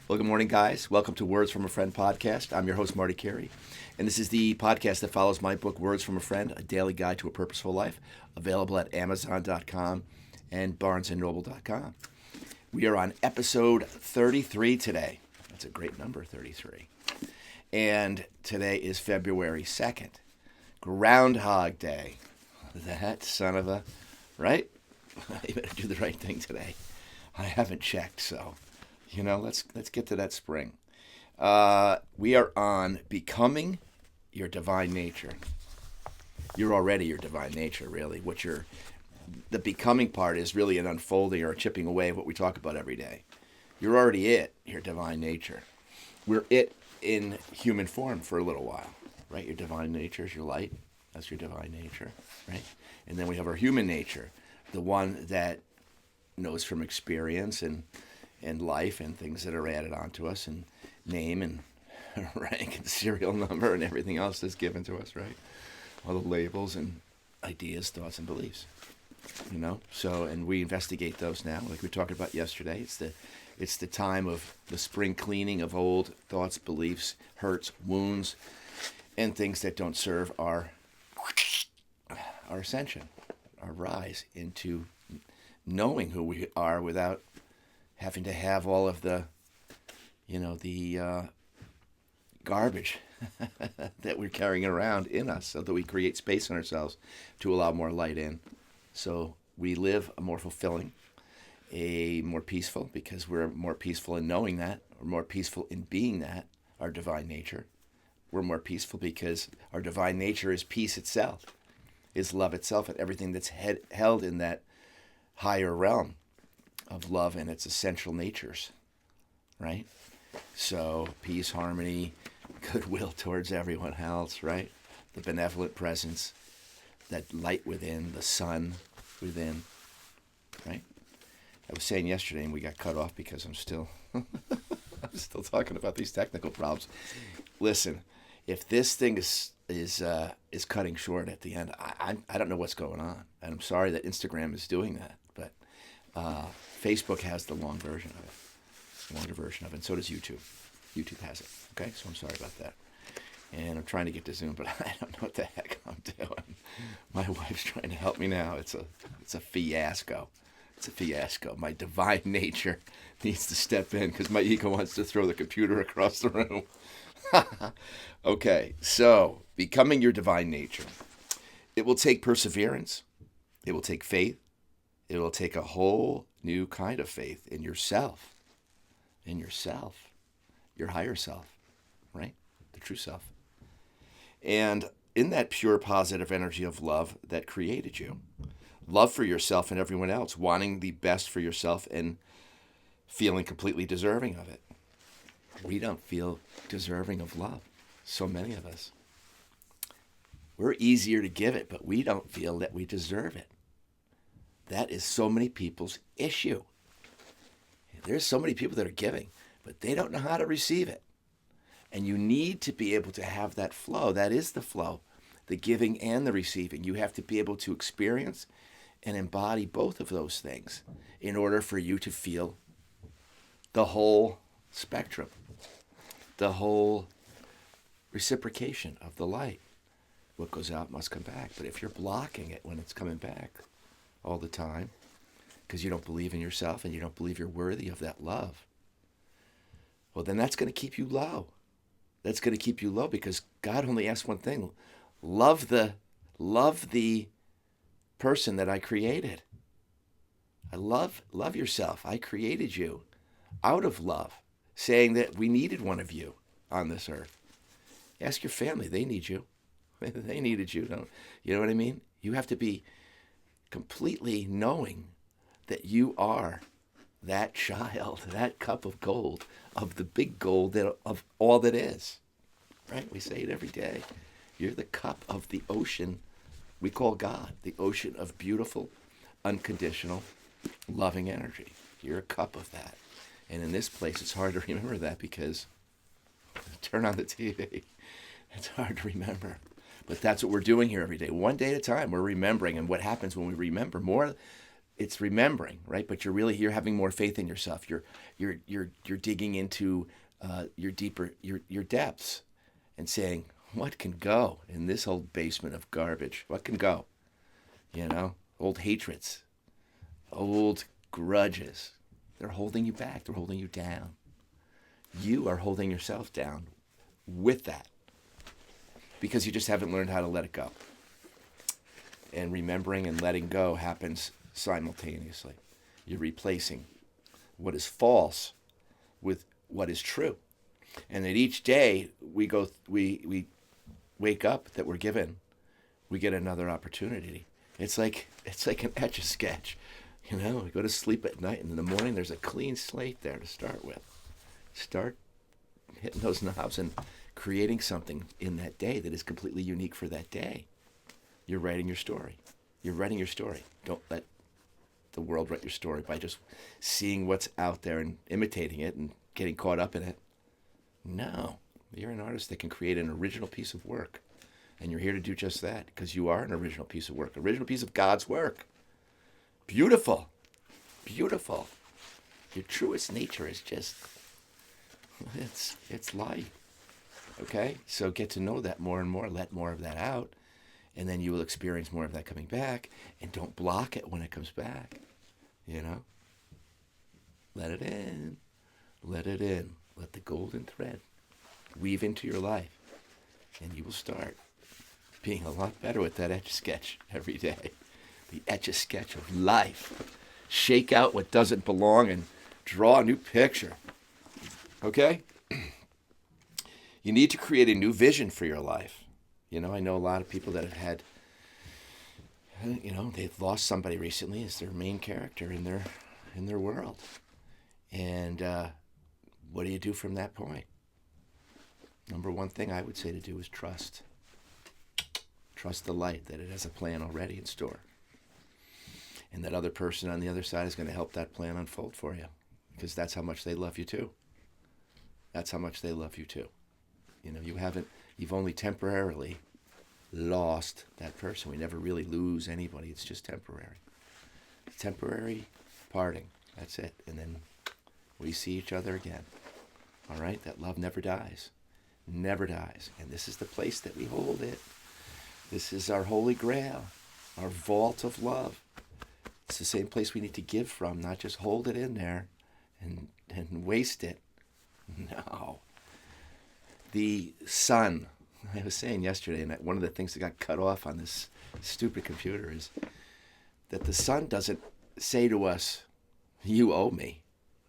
Well, good morning, guys. Welcome to Words from a Friend podcast. I'm your host, Marty Carey, and this is the podcast that follows my book, Words from a Friend, A Daily Guide to a Purposeful Life, available at Amazon.com and BarnesandNoble.com. We are on episode 33 today. That's a great number, 33. And today is February 2nd, Groundhog Day. That son of a, right? I better do the right thing today. I haven't checked, so... let's get to that spring. We are on becoming your divine nature. You're already your divine nature, really. The becoming part is really an unfolding or a chipping away of what we talk about every day. You're already it, your divine nature. We're it in human form for a little while, right? Your divine nature is your light. That's your divine nature, right? And then we have our human nature, the one that knows from experience and life and things that are added onto us and name and rank and serial number and everything else that's given to us, right? All the labels and ideas, thoughts, and beliefs, So, and we investigate those now, like we talked about yesterday. It's the time of the spring cleaning of old thoughts, beliefs, hurts, wounds, and things that don't serve our ascension, our rise into knowing who we are without having to have all of the garbage that we're carrying around in us, so that we create space in ourselves to allow more light in. So we live a more fulfilling, a more peaceful, because we're more peaceful in knowing that, we're more peaceful in being that, our divine nature. We're more peaceful because our divine nature is peace itself, is love itself, and everything that's held in that higher realm of love and its essential natures, right? So peace, harmony, goodwill towards everyone else, right? The benevolent presence, that light within, the sun within, right? I was saying yesterday, and we got cut off because I'm still talking about these technical problems. Listen, if this thing is cutting short at the end, I don't know what's going on, and I'm sorry that Instagram is doing that, but Facebook has the longer version of it, and so does YouTube. YouTube has it. Okay, so I'm sorry about that. And I'm trying to get to Zoom, but I don't know what the heck I'm doing. My wife's trying to help me now. It's a fiasco. It's a fiasco. My divine nature needs to step in because my ego wants to throw the computer across the room. Okay, so becoming your divine nature. It will take perseverance. It will take faith. It will take a whole new kind of faith in yourself, your higher self, right? The true self. And in that pure positive energy of love that created you, love for yourself and everyone else, wanting the best for yourself and feeling completely deserving of it. We don't feel deserving of love, so many of us. We're easier to give it, but we don't feel that we deserve it. That is so many people's issue. There's so many people that are giving, but they don't know how to receive it. And you need to be able to have that flow. That is the flow, the giving and the receiving. You have to be able to experience and embody both of those things in order for you to feel the whole spectrum, the whole reciprocation of the light. What goes out must come back. But if you're blocking it when it's coming back all the time, because you don't believe in yourself and you don't believe you're worthy of that love, well, then that's going to keep you low. That's going to keep you low because God only asks one thing: love the person that I created. I love yourself. I created you out of love, saying that we needed one of you on this earth. Ask your family; they need you. They needed you. Don't you know what I mean? You have to be completely knowing that you are that child, that cup of gold, of the big gold of all that is. Right? We say it every day. You're the cup of the ocean we call God, the ocean of beautiful, unconditional, loving energy. You're a cup of that. And in this place, it's hard to remember that because turn on the TV. It's hard to remember. But that's what we're doing here every day. One day at a time, we're remembering. And what happens when we remember more it's remembering, right? But you're having more faith in yourself. You're digging into your deeper your depths and saying, what can go in this old basement of garbage? What can go? You know, old hatreds, old grudges. They're holding you back. They're holding you down. You are holding yourself down with that because you just haven't learned how to let it go. And remembering and letting go happens simultaneously. You're replacing what is false with what is true. And that each day we wake up that we're given, we get another opportunity. It's like an Etch-a-Sketch. You know, we go to sleep at night and in the morning there's a clean slate there to start with. Start hitting those knobs and creating something in that day that is completely unique for that day. You're writing your story. You're writing your story. Don't let the world write your story by just seeing what's out there and imitating it and getting caught up in it. No, you're an artist that can create an original piece of work. And you're here to do just that because you are an original piece of work, original piece of God's work. Beautiful. Beautiful. Your truest nature is just, it's light. Okay? So get to know that more and more. Let more of that out. And then you will experience more of that coming back. And don't block it when it comes back. You know? Let it in. Let it in. Let the golden thread weave into your life. And you will start being a lot better with that Etch-a-Sketch every day. The Etch-a-Sketch of life. Shake out what doesn't belong and draw a new picture. Okay? You need to create a new vision for your life. You know, I know a lot of people that have had, you know, they've lost somebody recently as their main character in their world. And what do you do from that point? Number one thing I would say to do is trust. Trust the light, that it has a plan already in store. And that other person on the other side is going to help that plan unfold for you. Because that's how much they love you too. That's how much they love you too. You know, you've only temporarily lost that person. We never really lose anybody. It's just temporary. Temporary parting. That's it. And then we see each other again. All right? That love never dies. Never dies. And this is the place that we hold it. This is our holy grail, our vault of love. It's the same place we need to give from, not just hold it in there and waste it. No. The sun, I was saying yesterday, and one of the things that got cut off on this stupid computer is that the sun doesn't say to us, you owe me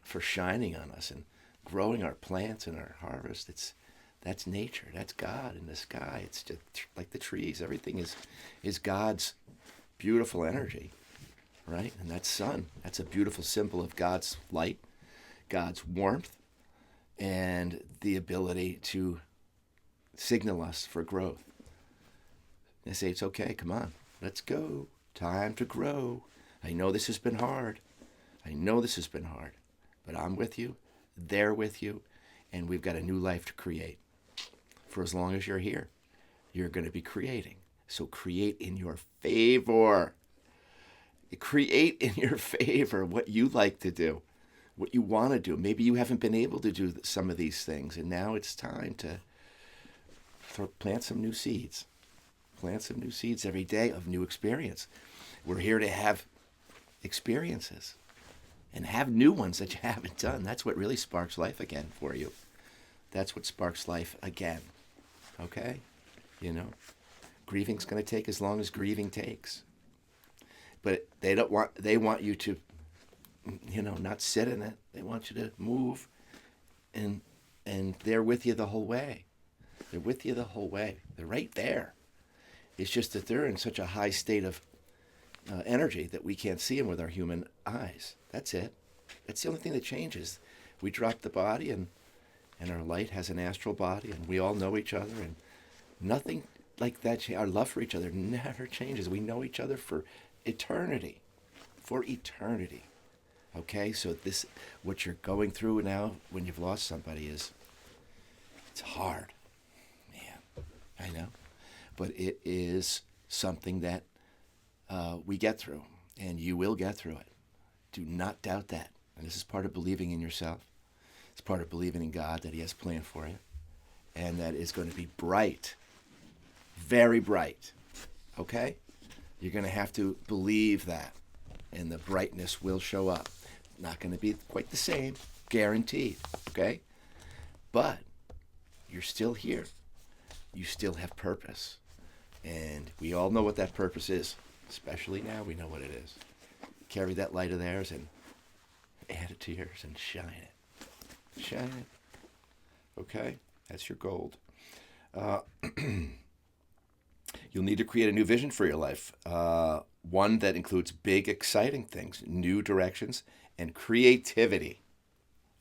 for shining on us and growing our plants and our harvest. That's nature. That's God in the sky. It's just like the trees. Everything is God's beautiful energy, right? And that sun, that's a beautiful symbol of God's light, God's warmth, and the ability to signal us for growth. They say, it's okay, come on, let's go. Time to grow. I know this has been hard. But I'm with you, they're with you, and we've got a new life to create. For as long as you're here, you're going to be creating. So create in your favor. Create in your favor what you like to do, what you want to do. Maybe you haven't been able to do some of these things, and now it's time to plant some new seeds. Plant some new seeds every day of new experience. We're here to have experiences and have new ones that you haven't done. That's what really sparks life again for you. That's what sparks life again. Okay? You know, grieving's going to take as long as grieving takes. But they want you to, you know, not sit in it. They want you to move, and they're with you the whole way. They're with you the whole way. They're right there. It's just that they're in such a high state of energy that we can't see them with our human eyes. That's it. That's the only thing that changes. We drop the body, and our light has an astral body, and we all know each other, and nothing like that. Our love for each other never changes. We know each other for eternity. For eternity. Okay? So what you're going through now when you've lost somebody it's hard. Man, I know. But it is something that we get through. And you will get through it. Do not doubt that. And this is part of believing in yourself. It's part of believing in God, that he has a plan for you. And that is going to be bright. Very bright. Okay? You're going to have to believe that. And the brightness will show up. Not going to be quite the same. Guaranteed. Okay? But you're still here. You still have purpose. And we all know what that purpose is. Especially now, we know what it is. Carry that light of theirs and add it to yours and shine it. Shine it. Okay? That's your gold. You'll need to create a new vision for your life. One that includes big, exciting things, new directions, and creativity.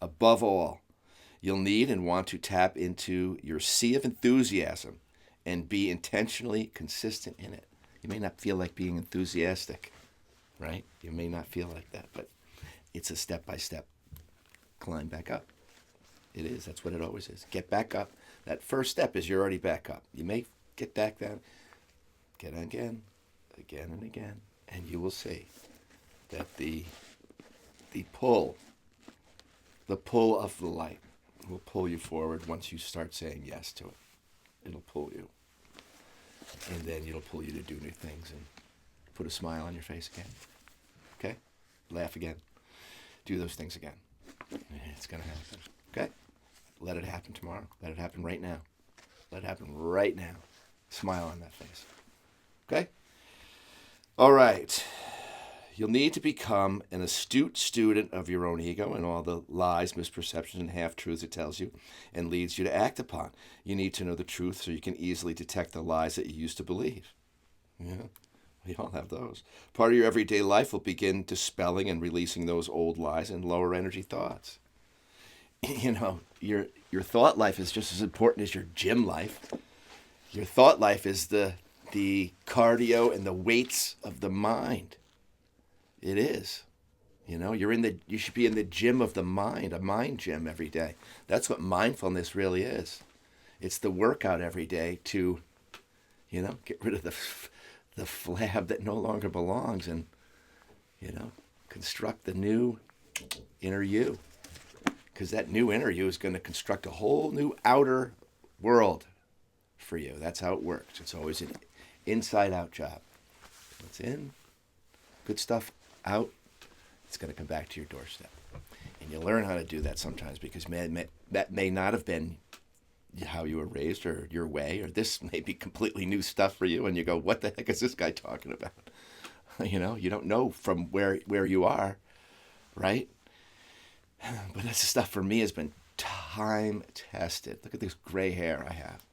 Above all, you'll need and want to tap into your sea of enthusiasm and be intentionally consistent in it. You may not feel like being enthusiastic, right? You may not feel like that, but it's a step-by-step climb back up. It is. That's what it always is. Get back up. That first step is you're already back up. You may get back down. Get again and again, and you will see that the pull of the light will pull you forward once you start saying yes to it. It'll pull you. And then it'll pull you to do new things and put a smile on your face again. Okay? Laugh again. Do those things again. It's going to happen. Okay? Let it happen tomorrow. Let it happen right now. Let it happen right now. Smile on that face. Okay? All right. You'll need to become an astute student of your own ego and all the lies, misperceptions, and half-truths it tells you and leads you to act upon. You need to know the truth so you can easily detect the lies that you used to believe. Yeah, we all have those. Part of your everyday life will begin dispelling and releasing those old lies and lower energy thoughts. You know, your thought life is just as important as your gym life. Your thought life is the cardio and the weights of the mind. It is. You know, you should be in the gym of the mind, a mind gym every day. That's what mindfulness really is. It's the workout every day to, you know, get rid of the flab that no longer belongs and, you know, construct the new inner you. Because that new inner you is going to construct a whole new outer world for you. That's how it works. It's always an inside-out job. What's in, good stuff out, it's going to come back to your doorstep. And you learn how to do that sometimes because that may not have been how you were raised or your way, or this may be completely new stuff for you, and you go, what the heck is this guy talking about? You know, you don't know from where you are, right? But that stuff for me has been time-tested. Look at this gray hair I have,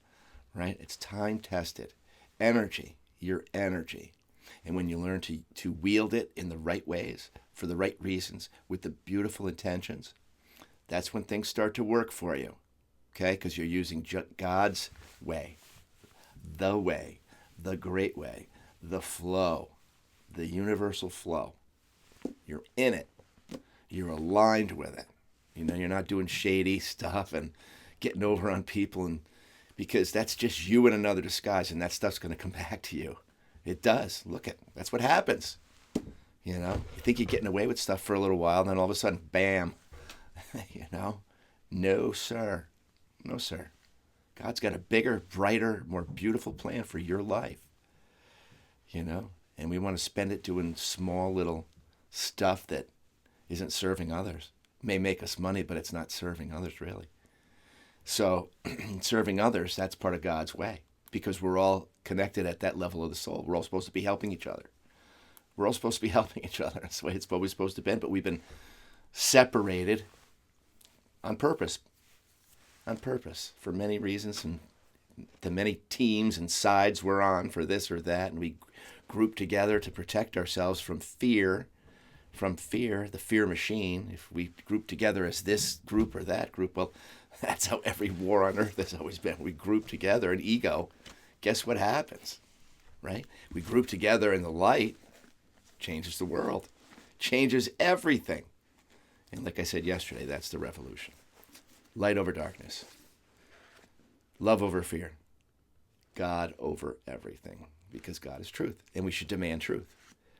right? It's time-tested. Energy, your energy. And when you learn to wield it in the right ways, for the right reasons, with the beautiful intentions, that's when things start to work for you, okay? Because you're using God's way, the great way, the flow, the universal flow. You're in it. You're aligned with it. You know, you're not doing shady stuff and getting over on people, and because that's just you in another disguise, and that stuff's going to come back to you. It does. That's what happens. You know, you think you're getting away with stuff for a little while, and then all of a sudden, bam. You know, no, sir. No, sir. God's got a bigger, brighter, more beautiful plan for your life. You know, and we want to spend it doing small little stuff that isn't serving others. It may make us money, but it's not serving others really. So serving others, that's part of God's way, because we're all connected at that level of the soul. We're all supposed to be helping each other. We're all supposed to be helping each other. That's the way it's always supposed to be, but we've been separated on purpose for many reasons, and the many teams and sides we're on for this or that, and we group together to protect ourselves from fear, the fear machine. If we group together as this group or that group, well, that's how every war on earth has always been. We group together in ego. Guess what happens, right? We group together in the light, changes the world, changes everything. And like I said yesterday, that's the revolution. Light over darkness. Love over fear. God over everything, because God is truth. And we should demand truth.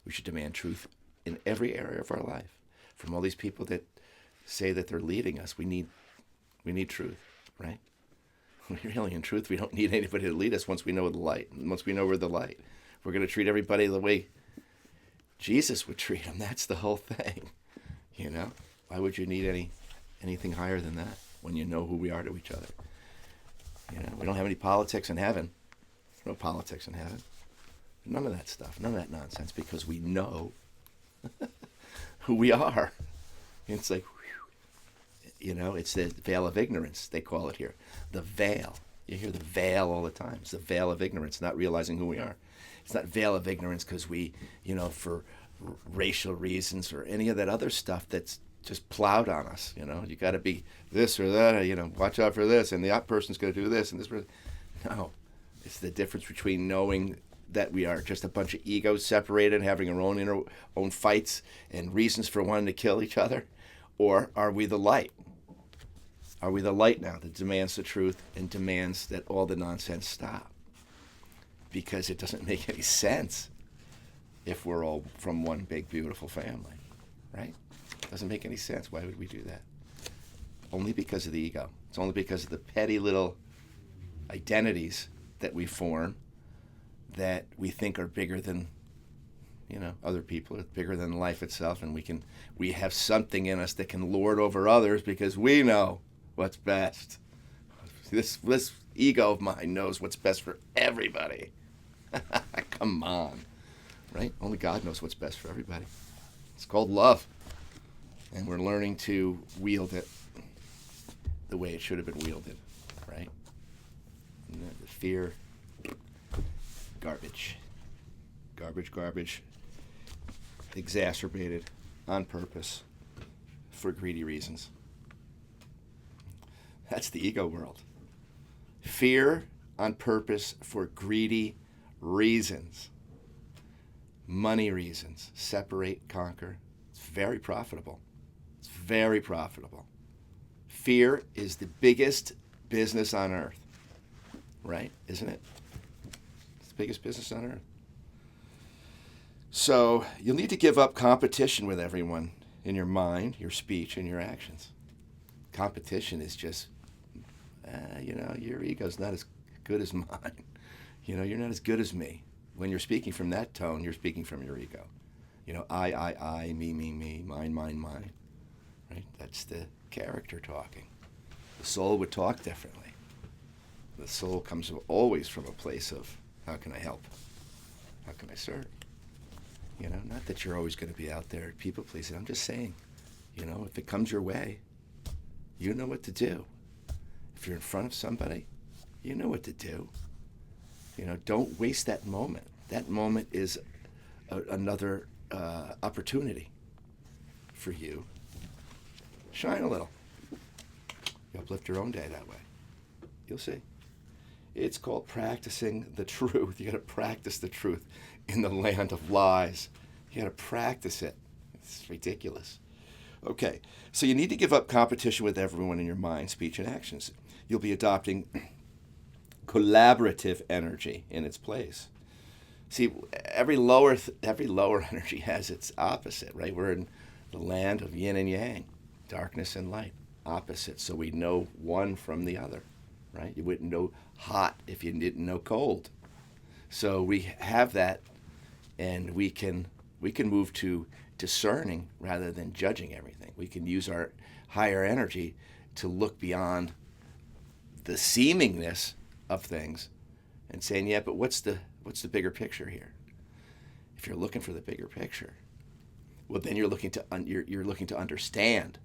We should demand truth in every area of our life. From all these people that say that they're leading us, we need truth, right? Really, in truth, we don't need anybody to lead us once we know the light. Once we know we're the light, we're going to treat everybody the way Jesus would treat them. That's the whole thing, you know? Why would you need anything higher than that when you know who we are to each other? You know, we don't have any politics in heaven. There's no politics in heaven. None of that stuff, none of that nonsense, because we know who we are. It's like, whew, you know, it's the veil of ignorance, they call it here. The veil. You hear the veil all the time. It's the veil of ignorance, not realizing who we are. It's not veil of ignorance because we, you know, for racial reasons or any of that other stuff that's just plowed on us, you know. You got to be this or that, you know, watch out for this, and the other person's going to do this and this person. No. It's the difference between knowing that we are just a bunch of egos separated, having our own fights and reasons for wanting to kill each other, or are we the light? Are we the light now that demands the truth and demands that all the nonsense stop? Because it doesn't make any sense if we're all from one big, beautiful family, right? It doesn't make any sense. Why would we do that? Only because of the ego. It's only because of the petty little identities that we form that we think are bigger than, you know, other people, bigger than life itself, and we have something in us that can lord over others because we know what's best. This ego of mine knows what's best for everybody. Come on, right? Only God knows what's best for everybody. It's called love, and we're learning to wield it the way it should have been wielded, right? And the fear, garbage, exacerbated on purpose for greedy reasons. That's the ego world. Fear on purpose for greedy reasons. Money reasons. Separate, conquer. It's very profitable. It's very profitable. Fear is the biggest business on earth. Right? Isn't it? It's the biggest business on earth. So you'll need to give up competition with everyone in your mind, your speech, and your actions. Competition is just, you know, your ego's not as good as mine. You know, you're not as good as me. When you're speaking from that tone, you're speaking from your ego. You know, I, me, mine, mine. Right? That's the character talking. The soul would talk differently. The soul comes always from a place of, how can I help? How can I serve? You know, not that you're always going to be out there people pleasing. I'm just saying, you know, if it comes your way, you know what to do. If you're in front of somebody, you know what to do. You know, don't waste that moment. That moment is another opportunity for you. Shine a little. You uplift your own day that way. You'll see. It's called practicing the truth. You got to practice the truth in the land of lies. You got to practice it. It's ridiculous. Okay, so you need to give up competition with everyone in your mind, speech, and actions. You'll be adopting collaborative energy in its place. See, every lower energy has its opposite, right? We're in the land of yin and yang, darkness and light, opposite. So we know one from the other, right? You wouldn't know hot if you didn't know cold. So we have that, and we can move to discerning rather than judging everything. We can use our higher energy to look beyond the seemingness of things and saying, yeah, but what's the bigger picture here? If you're looking for the bigger picture, well, then you're looking to understand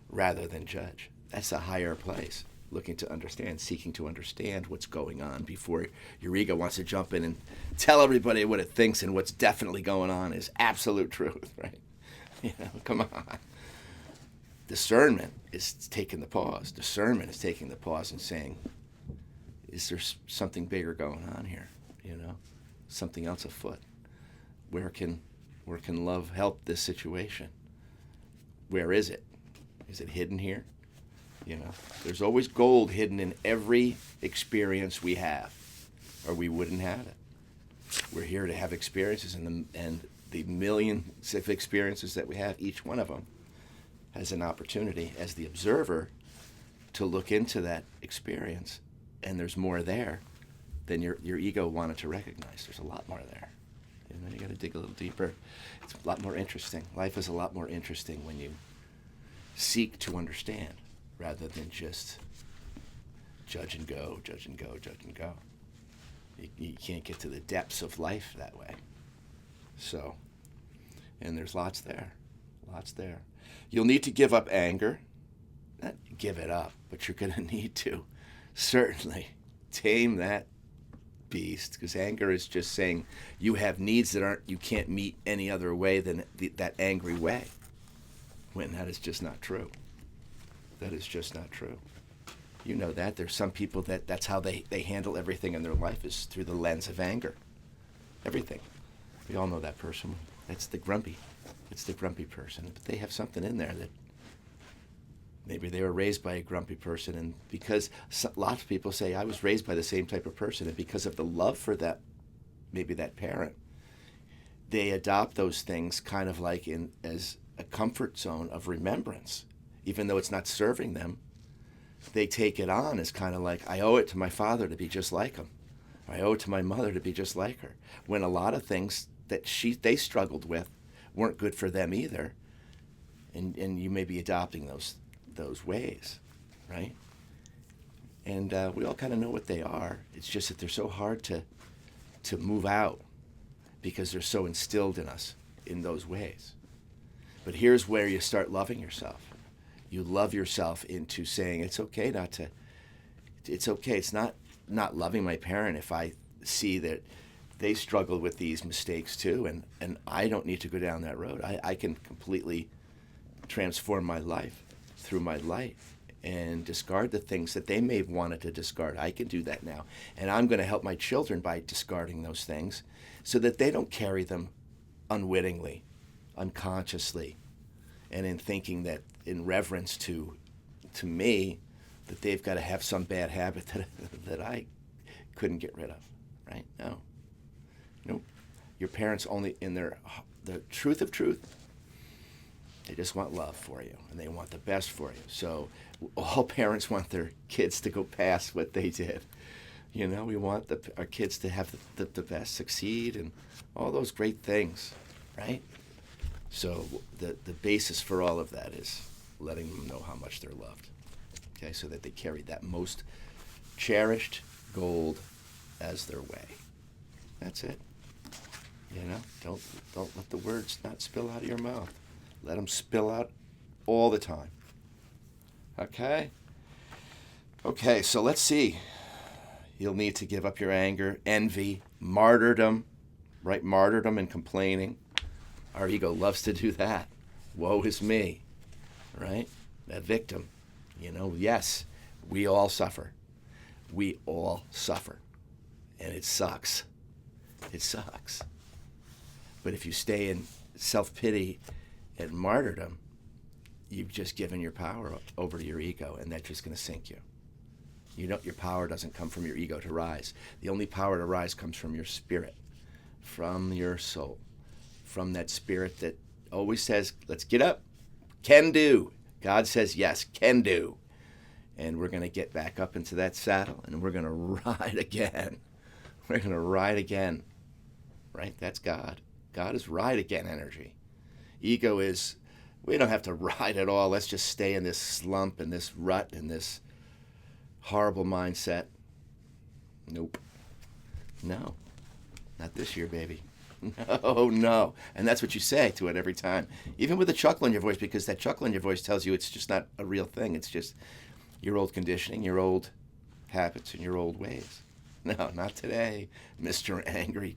rather than judge. That's a higher place. Looking to understand, seeking to understand what's going on before your ego wants to jump in and tell everybody what it thinks, and what's definitely going on is absolute truth, right? You know, come on. Discernment is taking the pause. Discernment is taking the pause and saying, is there something bigger going on here? You know, something else afoot. Where can love help this situation? Where is it? Is it hidden here? You know, there's always gold hidden in every experience we have, or we wouldn't have it. We're here to have experiences, and the millions of experiences that we have, each one of them has an opportunity as the observer to look into that experience, and there's more there than your ego wanted to recognize. There's a lot more there. And then you got to dig a little deeper. It's a lot more interesting. Life is a lot more interesting when you seek to understand rather than just judge and go, judge and go, judge and go. You can't get to the depths of life that way. So, and there's lots there. You'll need to give up anger. Not give it up, but you're going to need to certainly tame that beast, because anger is just saying you have needs that you can't meet any other way than that angry way, when that is just not true. That is just not true. You know that. There's some people that's how they handle everything in their life, is through the lens of anger. Everything. We all know that person. It's the grumpy person. But they have something in there that maybe they were raised by a grumpy person, and because lots of people say, I was raised by the same type of person, and because of the love for that, maybe that parent, they adopt those things kind of like as a comfort zone of remembrance. Even though it's not serving them, they take it on as kind of like, I owe it to my father to be just like him. I owe it to my mother to be just like her. When a lot of things that they struggled with weren't good for them either, and you may be adopting those ways, right? And we all kind of know what they are. It's just that they're so hard to move out because they're so instilled in us in those ways. But here's where you start loving yourself. You love yourself into saying, it's okay it's okay. It's not loving my parent if I see that they struggled with these mistakes too, and I don't need to go down that road. I can completely transform my life through my life and discard the things that they may have wanted to discard. I can do that now. And I'm going to help my children by discarding those things so that they don't carry them unwittingly, unconsciously, and in thinking that in reverence to me, that they've got to have some bad habit that I couldn't get rid of, right? No. Nope. Your parents only, in the truth of truth, they just want love for you, and they want the best for you. So all parents want their kids to go past what they did. You know, we want our kids to have the best, succeed, and all those great things, right? So the basis for all of that is letting them know how much they're loved, okay, so that they carry that most cherished gold as their way. That's it. You know, don't let the words not spill out of your mouth. Let them spill out all the time. Okay? Okay, so let's see. You'll need to give up your anger, envy, martyrdom, right? Martyrdom and complaining. Our ego loves to do that. Woe is me, right? A victim. You know, yes, we all suffer. We all suffer. And it sucks. It sucks. But if you stay in self-pity and martyrdom, you've just given your power over to your ego, and that's just going to sink you. You know, your power doesn't come from your ego to rise. The only power to rise comes from your spirit, from your soul, from that spirit that always says, let's get up, can do. God says, yes, can do. And we're going to get back up into that saddle, and we're going to ride again. We're going to ride again, right? That's God. God is ride again energy. Ego is, we don't have to ride at all. Let's just stay in this slump and this rut and this horrible mindset. Nope. No. Not this year, baby. No. And that's what you say to it every time. Even with a chuckle in your voice, because that chuckle in your voice tells you it's just not a real thing. It's just your old conditioning, your old habits, and your old ways. No, not today, Mr. Angry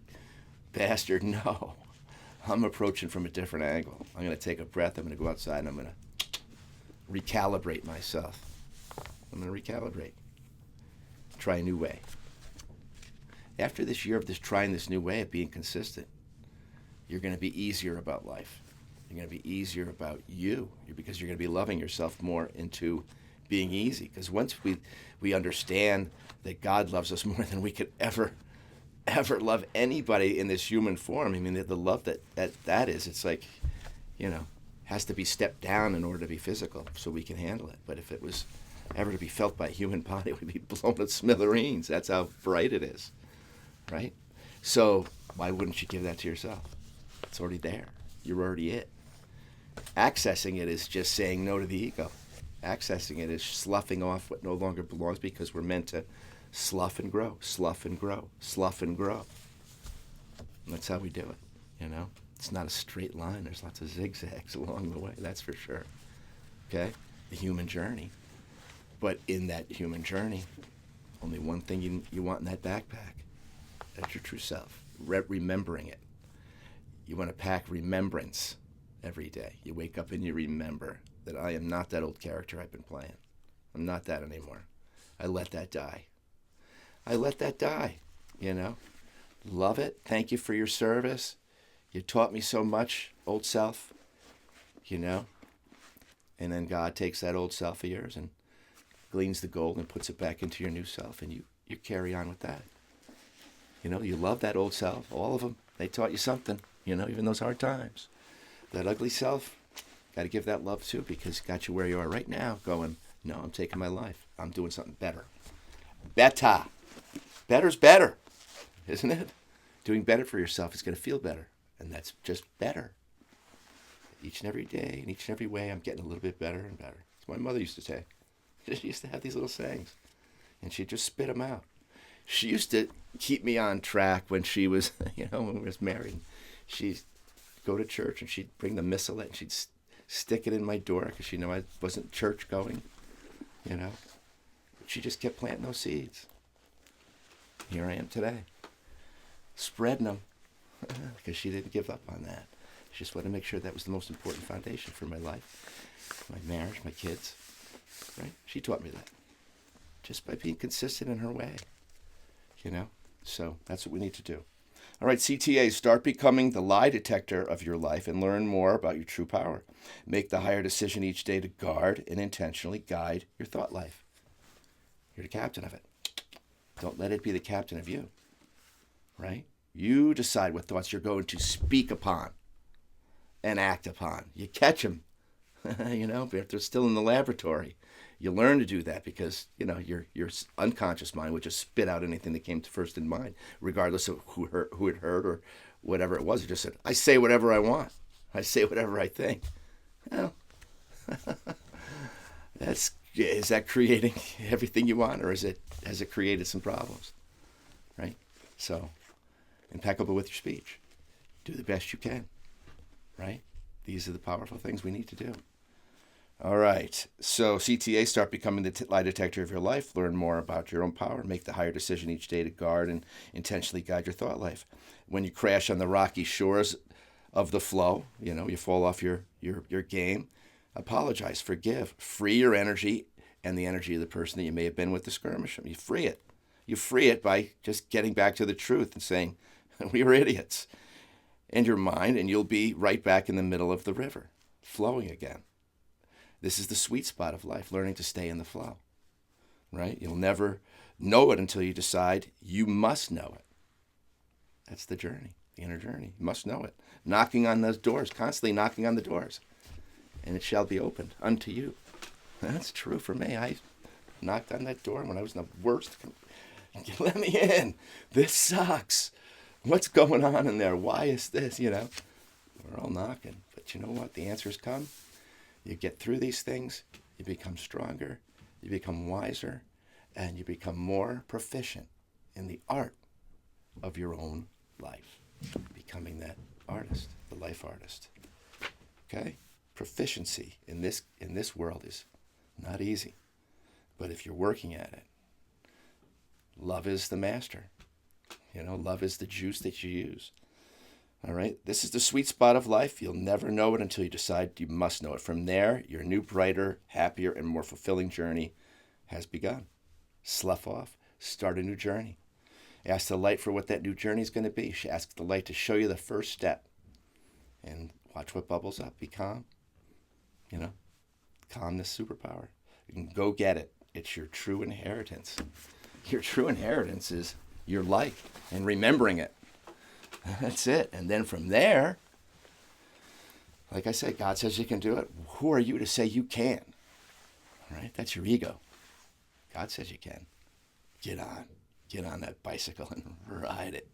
Bastard. No. I'm approaching from a different angle. I'm going to take a breath. I'm going to go outside, and I'm going to recalibrate myself. I'm going to recalibrate. Try a new way. After this year of trying this new way of being consistent, you're going to be easier about life. You're going to be easier about you, because you're going to be loving yourself more into being easy. Because once we understand that God loves us more than we could ever ever love anybody in this human form. I mean, the love that is, it's like, has to be stepped down in order to be physical so we can handle it. But if it was ever to be felt by a human body, it would be blown to smithereens. That's how bright it is, right? So why wouldn't you give that to yourself? It's already there. You're already it. Accessing it is just saying no to the ego. Accessing it is sloughing off what no longer belongs, because we're meant to slough and grow, slough and grow, slough and grow. And that's how we do it, It's not a straight line. There's lots of zigzags along the way, that's for sure. Okay? The human journey. But in that human journey, only one thing you want in that backpack. That's your true self. Remembering it. You want to pack remembrance every day. You wake up and you remember that I am not that old character I've been playing. I'm not that anymore. I let that die. Love it. Thank you for your service. You taught me so much, old self, And then God takes that old self of yours and gleans the gold and puts it back into your new self, and you carry on with that. You love that old self, all of them. They taught you something, even those hard times. That ugly self, got to give that love too, because it got you where you are right now going, no, I'm taking my life. I'm doing something better. Better. Better's better, isn't it? Doing better for yourself is going to feel better, and that's just better. Each and every day, in each and every way, I'm getting a little bit better and better. That's what my mother used to say. She used to have these little sayings, and she'd just spit them out. She used to keep me on track when she was, when we was married. She'd go to church, and she'd bring the missal, and she'd stick it in my door, because she knew I wasn't church going, She just kept planting those seeds. Here I am today, spreading them, because she didn't give up on that. She just wanted to make sure that was the most important foundation for my life, my marriage, my kids, right? She taught me that, just by being consistent in her way, So that's what we need to do. All right, CTA, start becoming the lie detector of your life and learn more about your true power. Make the higher decision each day to guard and intentionally guide your thought life. You're the captain of it. Don't let it be the captain of you, right? You decide what thoughts you're going to speak upon and act upon. You catch them, if they're still in the laboratory. You learn to do that because, your unconscious mind would just spit out anything that came first in mind, regardless of who it hurt or whatever it was. It just said, I say whatever I want. I say whatever I think. Well, is that creating everything you want, or has it created some problems, right? So, impeccable with your speech. Do the best you can, right? These are the powerful things we need to do. All right. So, CTA, start becoming the lie detector of your life. Learn more about your own power. Make the higher decision each day to guard and intentionally guide your thought life. When you crash on the rocky shores of the flow, you fall off your game. Apologize, forgive, free your energy and the energy of the person that you may have been with the skirmish. You free it. You free it by just getting back to the truth and saying, we were idiots. And your mind, and you'll be right back in the middle of the river, flowing again. This is the sweet spot of life, learning to stay in the flow, right? You'll never know it until you decide you must know it. That's the journey, the inner journey. You must know it. Knocking on those doors, constantly knocking on the doors. And it shall be opened unto you. That's true for me. I knocked on that door when I was in the worst. Let me in. This sucks. What's going on in there? Why is this? We're all knocking. But you know what? The answers come. You get through these things. You become stronger. You become wiser. And you become more proficient in the art of your own life. Becoming that artist, the life artist. Okay? Proficiency in this world is not easy, but if you're working at it, love is the master. Love is the juice that you use. All right, this is the sweet spot of life. You'll never know it until you decide you must know it. From there, your new, brighter, happier, and more fulfilling journey has begun. Slough off, start a new journey. Ask the light for what that new journey is going to be. Ask the light to show you the first step, and watch what bubbles up. Be calm. Calmness, superpower. You can go get it. It's your true inheritance. Your true inheritance is your life and remembering it. That's it. And then from there, like I said, God says you can do it. Who are you to say you can? Right? That's your ego. God says you can. Get on that bicycle and ride it.